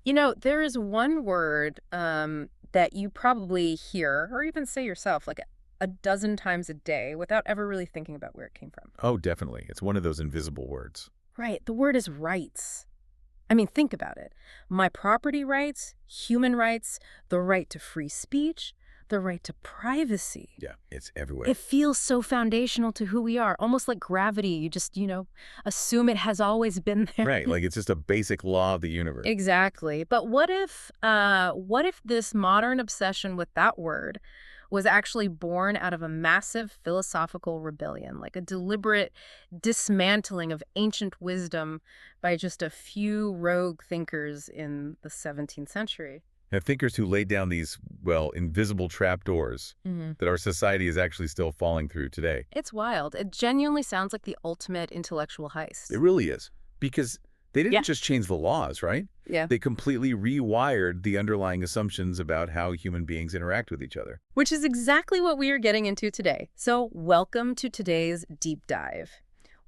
There is one word that you probably hear or even say yourself like a dozen times a day without ever really thinking about where it came from. Oh, definitely. It's one of those invisible words. Right. The word is rights. I mean, think about it. My property rights, human rights, the right to free speech, the right to privacy. Yeah, it's everywhere. It feels so foundational to who we are, almost like gravity. You just, assume it has always been there. Right, like it's just a basic law of the universe. Exactly. But what if this modern obsession with that word was actually born out of a massive philosophical rebellion, like a deliberate dismantling of ancient wisdom by just a few rogue thinkers in the 17th century? Have thinkers who laid down these, well, invisible trapdoors that our society is actually still falling through today. It's wild. It genuinely sounds like the ultimate intellectual heist. It really is. Because they Yeah. didn't just change the laws, right? Yeah. They completely rewired the underlying assumptions about how human beings interact with each other. Which is exactly what we are getting into today. So welcome to today's deep dive.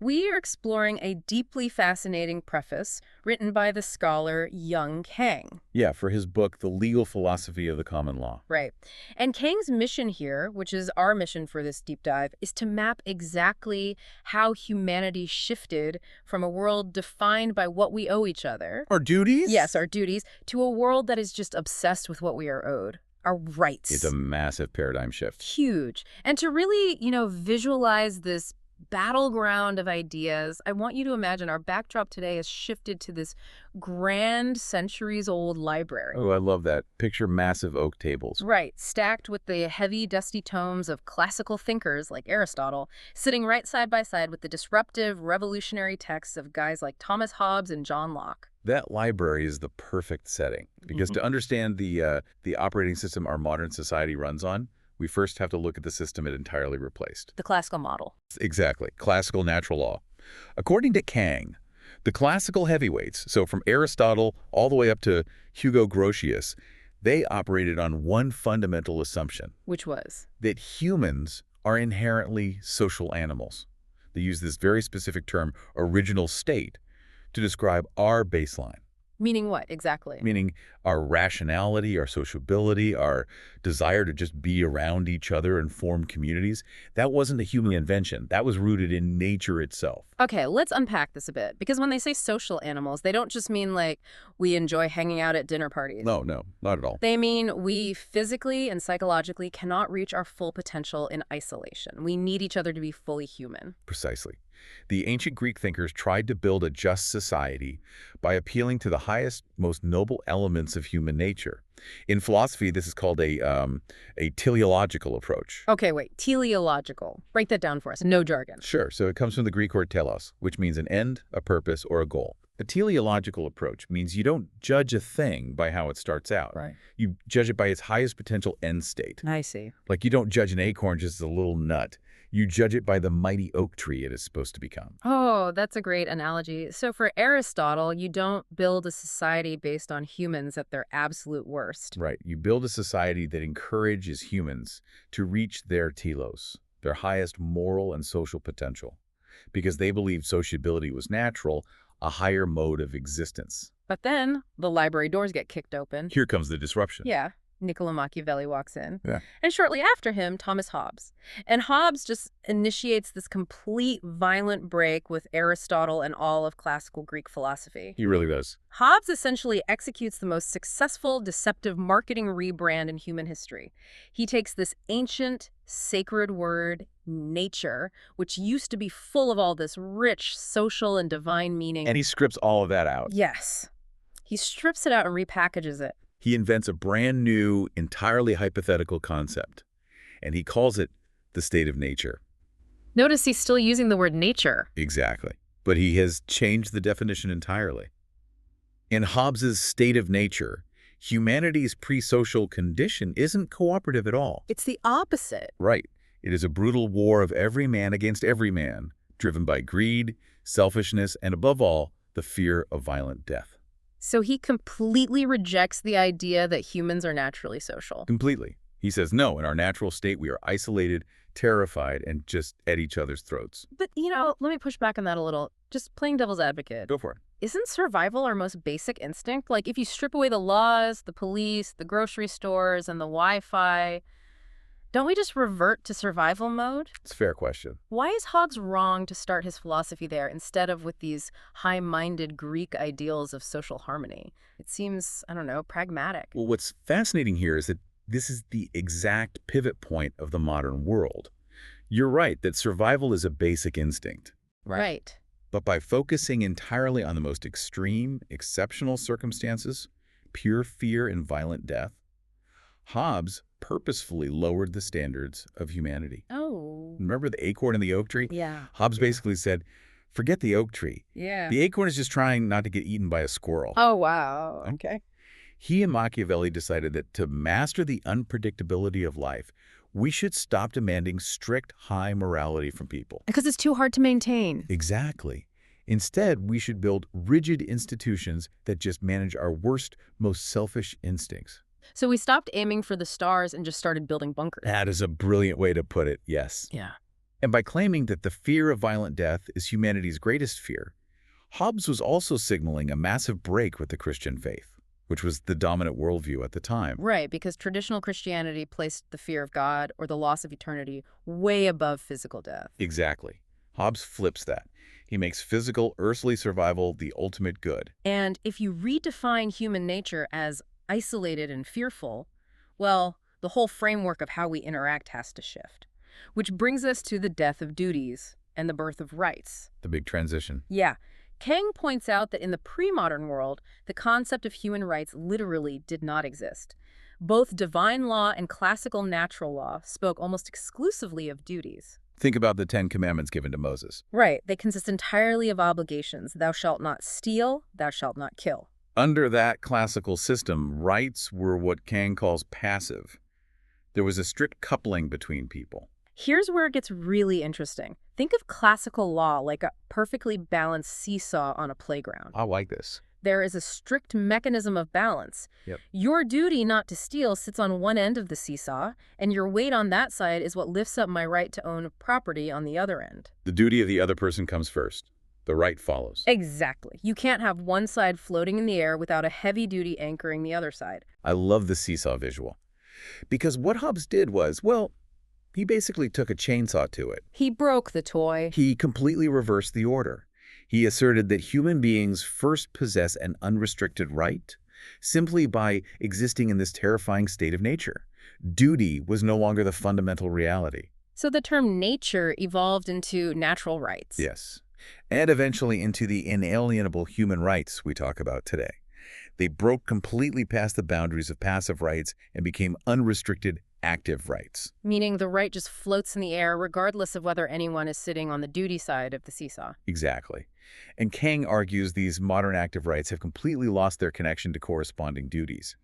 We are exploring a deeply fascinating preface written by the scholar Young Kang. Yeah, for his book, The Legal Philosophy of the Common Law. Right. And Kang's mission here, which is our mission for this deep dive, is to map exactly how humanity shifted from a world defined by what we owe each other. Our duties? Yes, our duties, to a world that is just obsessed with what we are owed. Our rights. It's a massive paradigm shift. Huge. And to really, visualize this battleground of ideas, I want you to imagine our backdrop today has shifted to this grand centuries-old library. Oh, I love that. Picture massive oak tables. Right, stacked with the heavy, dusty tomes of classical thinkers like Aristotle, sitting right side by side with the disruptive, revolutionary texts of guys like Thomas Hobbes and John Locke. That library is the perfect setting because to understand the operating system our modern society runs on, we first have to look at the system it entirely replaced. The classical model. Exactly. Classical natural law. According to Kang, the classical heavyweights, so from Aristotle all the way up to Hugo Grotius, they operated on one fundamental assumption, Which was? that humans are inherently social animals. They use this very specific term, original state, to describe our baseline. Meaning what, exactly? Meaning our rationality, our sociability, our desire to just be around each other and form communities. That wasn't a human invention. That was rooted in nature itself. Okay, let's unpack this a bit. Because when they say social animals, they don't just mean like we enjoy hanging out at dinner parties. No, not at all. They mean we physically and psychologically cannot reach our full potential in isolation. We need each other to be fully human. Precisely. The ancient Greek thinkers tried to build a just society by appealing to the highest, most noble elements of human nature. In philosophy, this is called a teleological approach. Okay, wait, teleological. Break that down for us. No jargon. Sure, so it comes from the Greek word telos, which means an end, a purpose, or a goal. A teleological approach means you don't judge a thing by how it starts out. Right. You judge it by its highest potential end state. I see. Like you don't judge an acorn just as a little nut. You judge it by the mighty oak tree it is supposed to become. Oh, that's a great analogy. So for Aristotle, you don't build a society based on humans at their absolute worst. Right. You build a society that encourages humans to reach their telos, their highest moral and social potential, because they believed sociability was natural, a higher mode of existence. But then the library doors get kicked open. Here comes the disruption. Yeah. Niccolo Machiavelli walks in. Yeah. And shortly after him, Thomas Hobbes. And Hobbes just initiates this complete violent break with Aristotle and all of classical Greek philosophy. He really does. Hobbes essentially executes the most successful, deceptive marketing rebrand in human history. He takes this ancient, sacred word, nature, which used to be full of all this rich social and divine meaning. And he scripts all of that out. Yes. He strips it out and repackages it. He invents a brand new, entirely hypothetical concept, and he calls it the state of nature. Notice he's still using the word nature. Exactly. But he has changed the definition entirely. In Hobbes's state of nature, humanity's pre-social condition isn't cooperative at all. It's the opposite. Right. It is a brutal war of every man against every man, driven by greed, selfishness, and above all, the fear of violent death. So he completely rejects the idea that humans are naturally social. Completely. He says, no, in our natural state, we are isolated, terrified, and just at each other's throats. But, let me push back on that a little. Just playing devil's advocate. Go for it. isn't survival our most basic instinct? Like, if you strip away the laws, the police, the grocery stores, and the Wi-Fi, don't we just revert to survival mode? It's a fair question. Why is Hobbes wrong to start his philosophy there instead of with these high-minded Greek ideals of social harmony? It seems, I don't know, pragmatic. Well, what's fascinating here is that this is the exact pivot point of the modern world. You're right that survival is a basic instinct. Right. But by focusing entirely on the most extreme, exceptional circumstances, pure fear and violent death, Hobbes purposefully lowered the standards of humanity. Oh. Remember the acorn and the oak tree? Yeah. Hobbes basically said, forget the oak tree. Yeah. The acorn is just trying not to get eaten by a squirrel. Oh, wow. Okay. He and Machiavelli decided that to master the unpredictability of life, we should stop demanding strict high morality from people. Because it's too hard to maintain. Exactly. Instead, we should build rigid institutions that just manage our worst, most selfish instincts. So we stopped aiming for the stars and just started building bunkers. That is a brilliant way to put it, yes. Yeah. And by claiming that the fear of violent death is humanity's greatest fear, Hobbes was also signaling a massive break with the Christian faith, which was the dominant worldview at the time. Right, because traditional Christianity placed the fear of God or the loss of eternity way above physical death. Exactly. Hobbes flips that. He makes physical, earthly survival the ultimate good. And if you redefine human nature as isolated and fearful, well, the whole framework of how we interact has to shift. Which brings us to the death of duties and the birth of rights. The big transition. Yeah. Kang points out that in the pre-modern world, the concept of human rights literally did not exist. Both divine law and classical natural law spoke almost exclusively of duties. Think about the 10 Commandments given to Moses. Right. They consist entirely of obligations. Thou shalt not steal, thou shalt not kill. Under that classical system, rights were what Kang calls passive. There was a strict coupling between people. Here's where it gets really interesting. Think of classical law like a perfectly balanced seesaw on a playground. I like this. There is a strict mechanism of balance. Yep. Your duty not to steal sits on one end of the seesaw, and your weight on that side is what lifts up my right to own property on the other end. The duty of the other person comes first. The right follows. Exactly. You can't have one side floating in the air without a heavy duty anchoring the other side. I love the seesaw visual. Because what Hobbes did was, well, he basically took a chainsaw to it. He broke the toy. He completely reversed the order. He asserted that human beings first possess an unrestricted right simply by existing in this terrifying state of nature. Duty was no longer the fundamental reality. So the term nature evolved into natural rights. Yes. And eventually into the inalienable human rights we talk about today. They broke completely past the boundaries of passive rights and became unrestricted active rights. Meaning the right just floats in the air regardless of whether anyone is sitting on the duty side of the seesaw. Exactly. And Kang argues these modern active rights have completely lost their connection to corresponding duties.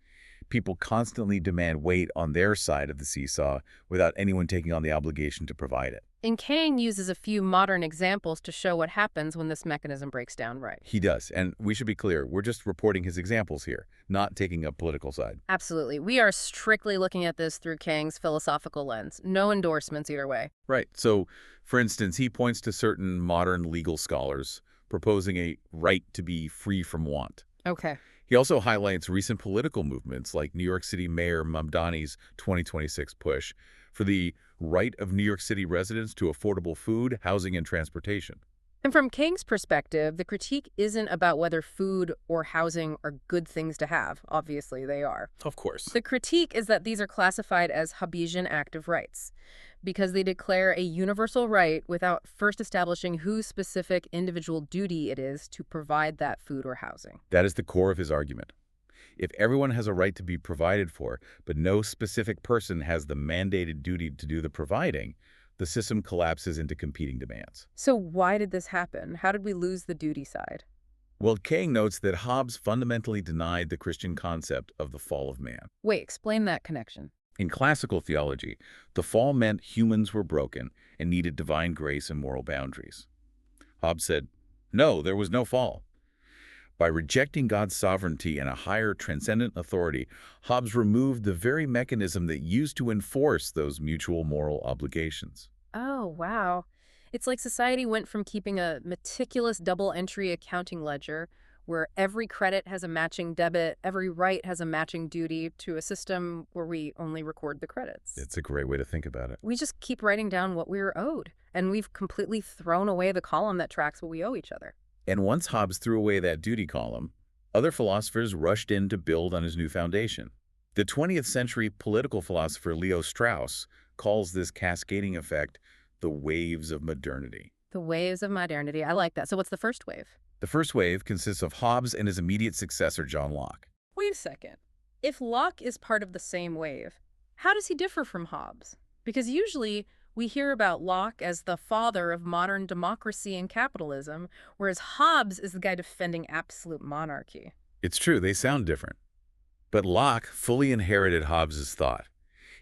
People constantly demand weight on their side of the seesaw without anyone taking on the obligation to provide it. And Kang uses a few modern examples to show what happens when this mechanism breaks down right. He does. And we should be clear, we're just reporting his examples here, not taking a political side. Absolutely. We are strictly looking at this through Kang's philosophical lens. No endorsements either way. Right. So, for instance, he points to certain modern legal scholars proposing a right to be free from want. Okay. He also highlights recent political movements like New York City Mayor Mamdani's 2026 push for the right of New York City residents to affordable food, housing, and transportation. And from Kang's perspective, the critique isn't about whether food or housing are good things to have. Obviously, they are. Of course. The critique is that these are classified as Hobbesian active rights because they declare a universal right without first establishing whose specific individual duty it is to provide that food or housing. That is the core of his argument. If everyone has a right to be provided for, but no specific person has the mandated duty to do the providing, the system collapses into competing demands. So why did this happen? How did we lose the duty side? Well, Kang notes that Hobbes fundamentally denied the Christian concept of the fall of man. Wait, explain that connection. In classical theology, the fall meant humans were broken and needed divine grace and moral boundaries. Hobbes said, no, there was no fall. By rejecting God's sovereignty and a higher transcendent authority, Hobbes removed the very mechanism that used to enforce those mutual moral obligations. Oh, wow. It's like society went from keeping a meticulous double-entry accounting ledger where every credit has a matching debit, every right has a matching duty, to a system where we only record the credits. It's a great way to think about it. We just keep writing down what we were owed, and we've completely thrown away the column that tracks what we owe each other. And once Hobbes threw away that duty column, other philosophers rushed in to build on his new foundation. The 20th century political philosopher Leo Strauss calls this cascading effect the waves of modernity. The waves of modernity. I like that. So what's the first wave? The first wave consists of Hobbes and his immediate successor, John Locke. Wait a second. If Locke is part of the same wave, how does he differ from Hobbes? Because usually we hear about Locke as the father of modern democracy and capitalism, whereas Hobbes is the guy defending absolute monarchy. It's true, they sound different. But Locke fully inherited Hobbes's thought.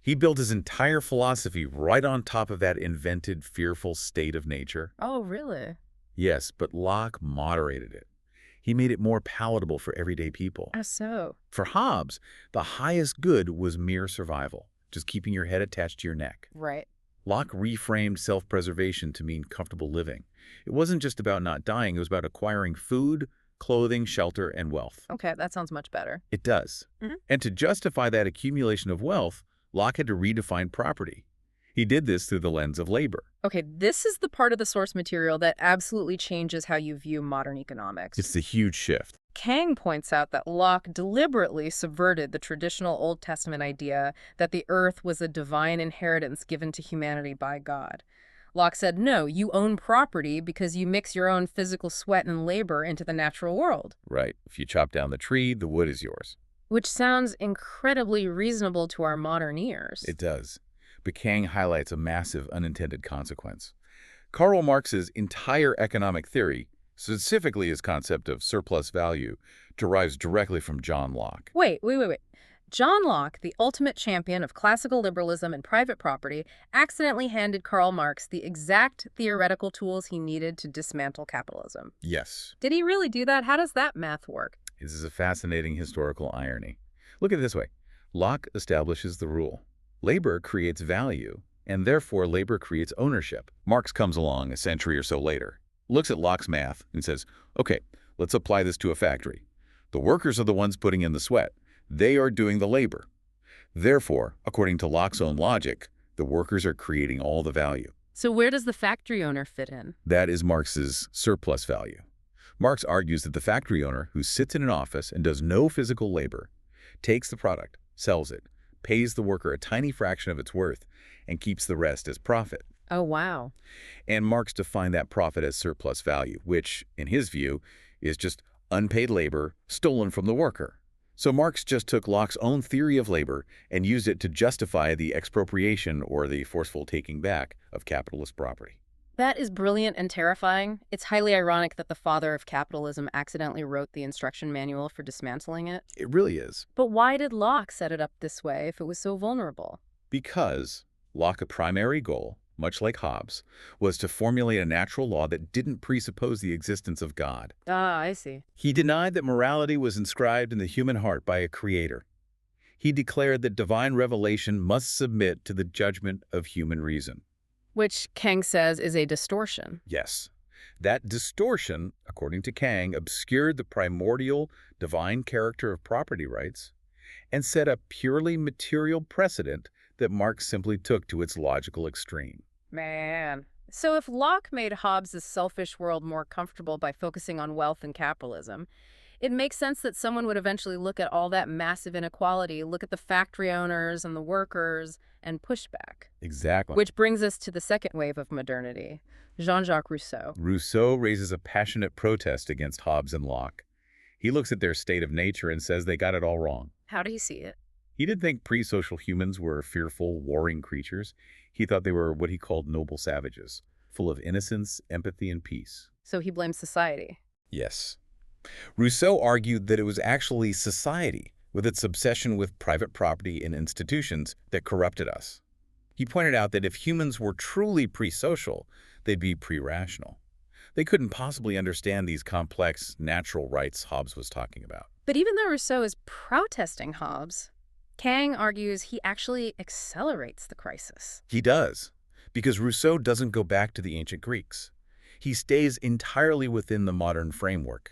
He built his entire philosophy right on top of that invented, fearful state of nature. Oh, really? Yes, but Locke moderated it. He made it more palatable for everyday people. How so? For Hobbes, the highest good was mere survival, just keeping your head attached to your neck. Right. Locke reframed self-preservation to mean comfortable living. It wasn't just about not dying, it was about acquiring food, clothing, shelter, and wealth. Okay, that sounds much better. It does. And to justify that accumulation of wealth, Locke had to redefine property. He did this through the lens of labor. Okay, this is the part of the source material that absolutely changes how you view modern economics. It's a huge shift. Kang points out that Locke deliberately subverted the traditional Old Testament idea that the earth was a divine inheritance given to humanity by God. Locke said, no, you own property because you mix your own physical sweat and labor into the natural world. Right. If you chop down the tree, the wood is yours. Which sounds incredibly reasonable to our modern ears. It does. But Kang highlights a massive unintended consequence. Karl Marx's entire economic theory, specifically his concept of surplus value, derives directly from John Locke. Wait. John Locke, the ultimate champion of classical liberalism and private property, accidentally handed Karl Marx the exact theoretical tools he needed to dismantle capitalism. Yes. Did he really do that? How does that math work? This is a fascinating historical irony. Look at it this way. Locke establishes the rule. Labor creates value, and therefore labor creates ownership. Marx comes along a century or so later, looks at Locke's math, and says, okay, let's apply this to a factory. The workers are the ones putting in the sweat. They are doing the labor. Therefore, according to Locke's own logic, the workers are creating all the value. So where does the factory owner fit in? That is Marx's surplus value. Marx argues that the factory owner, who sits in an office and does no physical labor, takes the product, sells it, pays the worker a tiny fraction of its worth, and keeps the rest as profit. Oh, wow. And Marx defined that profit as surplus value, which, in his view, is just unpaid labor stolen from the worker. So Marx just took Locke's own theory of labor and used it to justify the expropriation or the forceful taking back of capitalist property. That is brilliant and terrifying. It's highly ironic that the father of capitalism accidentally wrote the instruction manual for dismantling it. It really is. But why did Locke set it up this way if it was so vulnerable? Because Locke's primary goal, much like Hobbes, was to formulate a natural law that didn't presuppose the existence of God. Ah, I see. He denied that morality was inscribed in the human heart by a creator. He declared that divine revelation must submit to the judgment of human reason. Which Kang says is a distortion. Yes. That distortion, according to Kang, obscured the primordial divine character of property rights and set a purely material precedent that Marx simply took to its logical extreme. Man. So if Locke made Hobbes' selfish world more comfortable by focusing on wealth and capitalism, it makes sense that someone would eventually look at all that massive inequality, look at the factory owners and the workers, and push back. Exactly. Which brings us to the second wave of modernity, Jean-Jacques Rousseau. Rousseau raises a passionate protest against Hobbes and Locke. He looks at their state of nature and says they got it all wrong. How do you see it? He didn't think pre-social humans were fearful, warring creatures. He thought they were what he called noble savages, full of innocence, empathy, and peace. So he blames society. Yes. Rousseau argued that it was actually society, with its obsession with private property and institutions, that corrupted us. He pointed out that if humans were truly pre-social, they'd be pre-rational. They couldn't possibly understand these complex natural rights Hobbes was talking about. But even though Rousseau is protesting Hobbes, Kang argues he actually accelerates the crisis. He does, because Rousseau doesn't go back to the ancient Greeks. He stays entirely within the modern framework.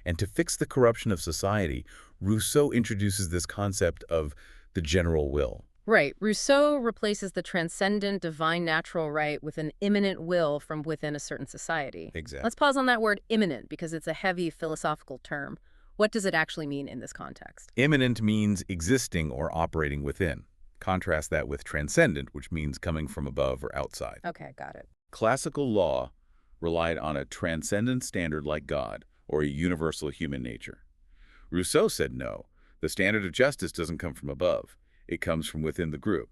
And to fix the corruption of society, Rousseau introduces this concept of the general will. Right. Rousseau replaces the transcendent divine natural right with an immanent will from within a certain society. Let's Exactly. pause on that word immanent because it's a heavy philosophical term. What does it actually mean in this context? Immanent means existing or operating within. Contrast that with transcendent, which means coming from above or outside. Okay, got it. Classical law relied on a transcendent standard like God or a universal human nature. Rousseau said no, the standard of justice doesn't come from above. It comes from within the group.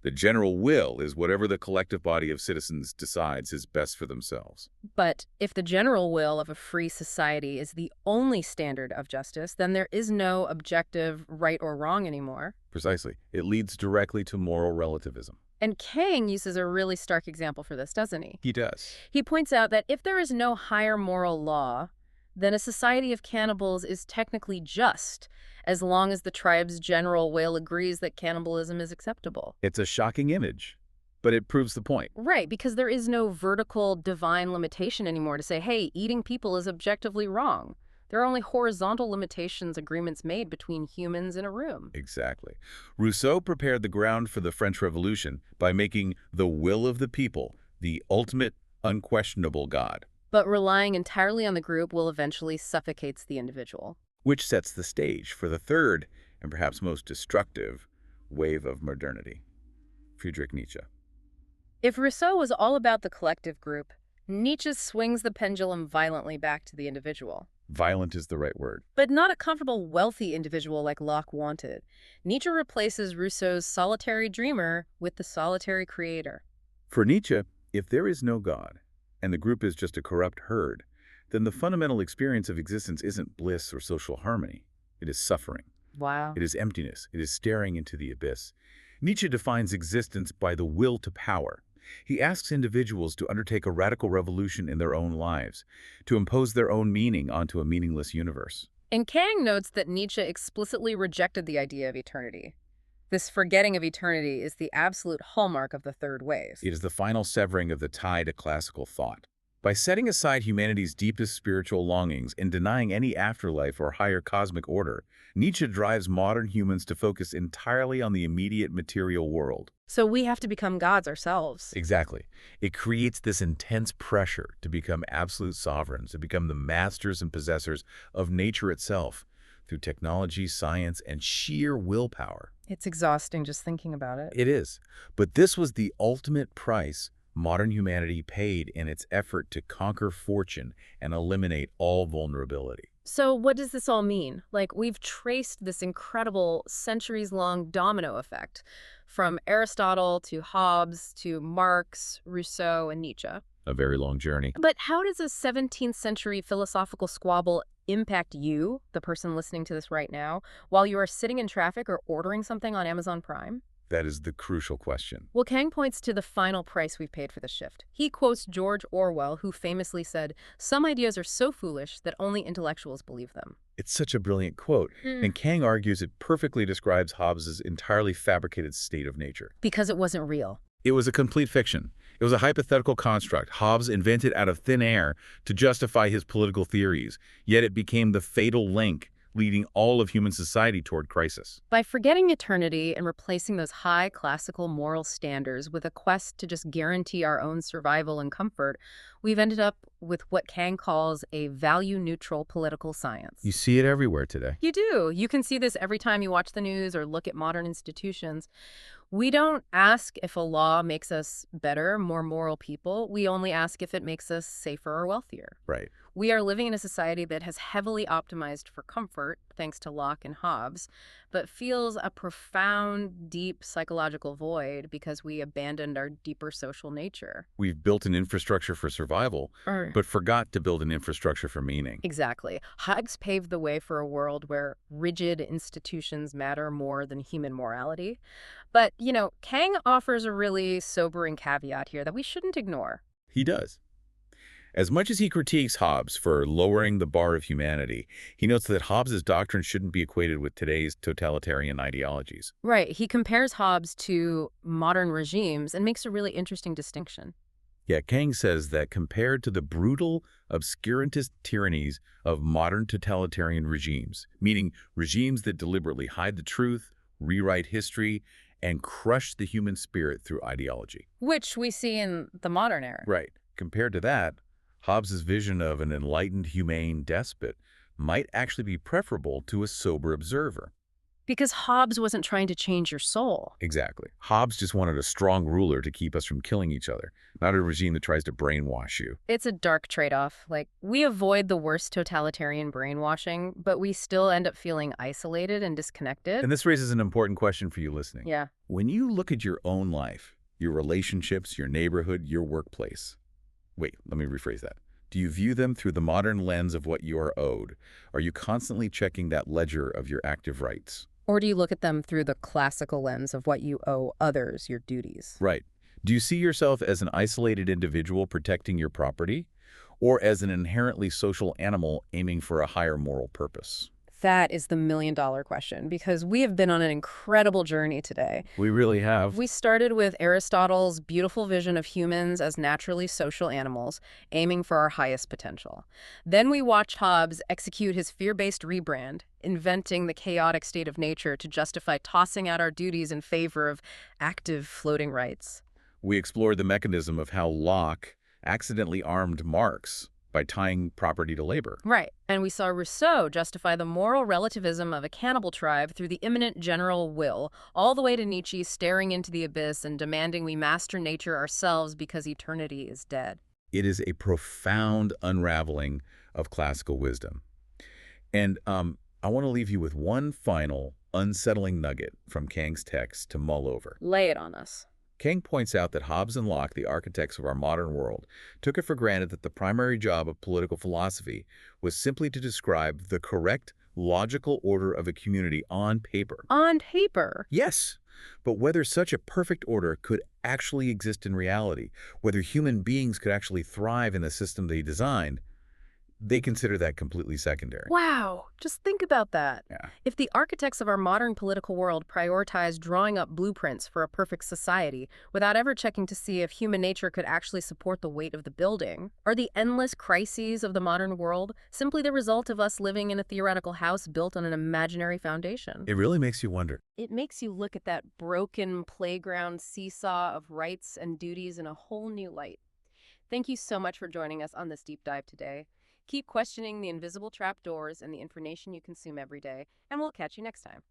The general will is whatever the collective body of citizens decides is best for themselves. But if the general will of a free society is the only standard of justice, then there is no objective right or wrong anymore. Precisely. It leads directly to moral relativism. And Kang uses a really stark example for this, doesn't he? He does. He points out that if there is no higher moral law, then a society of cannibals is technically just, as long as the tribe's general will agrees that cannibalism is acceptable. It's a shocking image, but it proves the point. Right, because there is no vertical divine limitation anymore to say, hey, eating people is objectively wrong. There are only horizontal limitations agreements made between humans in a room. Exactly. Rousseau prepared the ground for the French Revolution by making the will of the people the ultimate, unquestionable God, But relying entirely on the group will eventually suffocates the individual. which sets the stage for the third and perhaps most destructive wave of modernity. Friedrich Nietzsche. If Rousseau was all about the collective group, Nietzsche swings the pendulum violently back to the individual. Violent is the right word. But not a comfortable, wealthy individual like Locke wanted. Nietzsche replaces Rousseau's solitary dreamer with the solitary creator. For Nietzsche, if there is no God, and the group is just a corrupt herd, then the fundamental experience of existence isn't bliss or social harmony. It is suffering. Wow. It is emptiness. It is staring into the abyss. Nietzsche defines existence by the will to power. He asks individuals to undertake a radical revolution in their own lives, to impose their own meaning onto a meaningless universe. And Kang notes that Nietzsche explicitly rejected the idea of eternity. This forgetting of eternity is the absolute hallmark of the third wave. It is the final severing of the tie to classical thought. By setting aside humanity's deepest spiritual longings and denying any afterlife or higher cosmic order, Nietzsche drives modern humans to focus entirely on the immediate material world. So we have to become gods ourselves. Exactly. It creates this intense pressure to become absolute sovereigns, to become the masters and possessors of nature itself through technology, science, and sheer willpower. It's exhausting just thinking about it. It is. But this was the ultimate price modern humanity paid in its effort to conquer fortune and eliminate all vulnerability. So what does this all mean? Like, we've traced this incredible centuries-long domino effect from Aristotle to Hobbes to Marx, Rousseau, and Nietzsche. A very long journey. But how does a 17th century philosophical squabble impact you, the person listening to this right now, while you are sitting in traffic or ordering something on Amazon Prime? That is the crucial question. Well, Kang points to the final price we've paid for the shift. He quotes George Orwell, who famously said, "Some ideas are so foolish that only intellectuals believe them." It's such a brilliant quote, and Kang argues it perfectly describes Hobbes's entirely fabricated state of nature. Because it wasn't real. It was a complete fiction. It was a hypothetical construct Hobbes invented out of thin air to justify his political theories, yet it became the fatal link leading all of human society toward crisis. By forgetting eternity and replacing those high classical moral standards with a quest to just guarantee our own survival and comfort, we've ended up with what Kang calls a value-neutral political science. You see it everywhere today. You do. You can see this every time you watch the news or look at modern institutions. We don't ask if a law makes us better, more moral people. We only ask if it makes us safer or wealthier. Right. We are living in a society that has heavily optimized for comfort, thanks to Locke and Hobbes, but feels a profound, deep psychological void because we abandoned our deeper social nature. We've built an infrastructure for survival, but forgot to build an infrastructure for meaning. Exactly. Hobbes paved the way for a world where rigid institutions matter more than human morality. But, Kang offers a really sobering caveat here that we shouldn't ignore. He does. As much as he critiques Hobbes for lowering the bar of humanity, he notes that Hobbes's doctrine shouldn't be equated with today's totalitarian ideologies. Right. He compares Hobbes to modern regimes and makes a really interesting distinction. Yeah, Kang says that compared to the brutal, obscurantist tyrannies of modern totalitarian regimes, meaning regimes that deliberately hide the truth, rewrite history, and crush the human spirit through ideology. Which we see in the modern era. Right. Compared to that, Hobbes's vision of an enlightened, humane despot might actually be preferable to a sober observer. Because Hobbes wasn't trying to change your soul. Exactly. Hobbes just wanted a strong ruler to keep us from killing each other, not a regime that tries to brainwash you. It's a dark trade-off. Like, we avoid the worst totalitarian brainwashing, but we still end up feeling isolated and disconnected. And this raises an important question for you listening. Yeah. When you look at your own life, your relationships, your neighborhood, your workplace, wait, let me rephrase that. Do you view them through the modern lens of what you are owed? Are you constantly checking that ledger of your active rights? Or do you look at them through the classical lens of what you owe others, your duties? Right. Do you see yourself as an isolated individual protecting your property, or as an inherently social animal aiming for a higher moral purpose? That is the million-dollar question, because we have been on an incredible journey today. We really have. We started with Aristotle's beautiful vision of humans as naturally social animals, aiming for our highest potential. Then we watched Hobbes execute his fear-based rebrand, inventing the chaotic state of nature to justify tossing out our duties in favor of active floating rights. We explored the mechanism of how Locke accidentally armed Marx by tying property to labor. Right. And we saw Rousseau justify the moral relativism of a cannibal tribe through the imminent general will, all the way to Nietzsche staring into the abyss and demanding we master nature ourselves because eternity is dead. It is a profound unraveling of classical wisdom. And I want to leave you with one final unsettling nugget from Kang's text to mull over. Lay it on us. Kang points out that Hobbes and Locke, the architects of our modern world, took it for granted that the primary job of political philosophy was simply to describe the correct logical order of a community on paper. On paper. Yes, but whether such a perfect order could actually exist in reality, whether human beings could actually thrive in the system they designed, they consider that completely secondary. Wow, just think about that. Yeah. If the architects of our modern political world prioritize drawing up blueprints for a perfect society without ever checking to see if human nature could actually support the weight of the building, are the endless crises of the modern world simply the result of us living in a theoretical house built on an imaginary foundation? It really makes you wonder. It makes you look at that broken playground seesaw of rights and duties in a whole new light. Thank you so much for joining us on this deep dive today. Keep questioning the invisible trapdoors and the information you consume every day, and we'll catch you next time.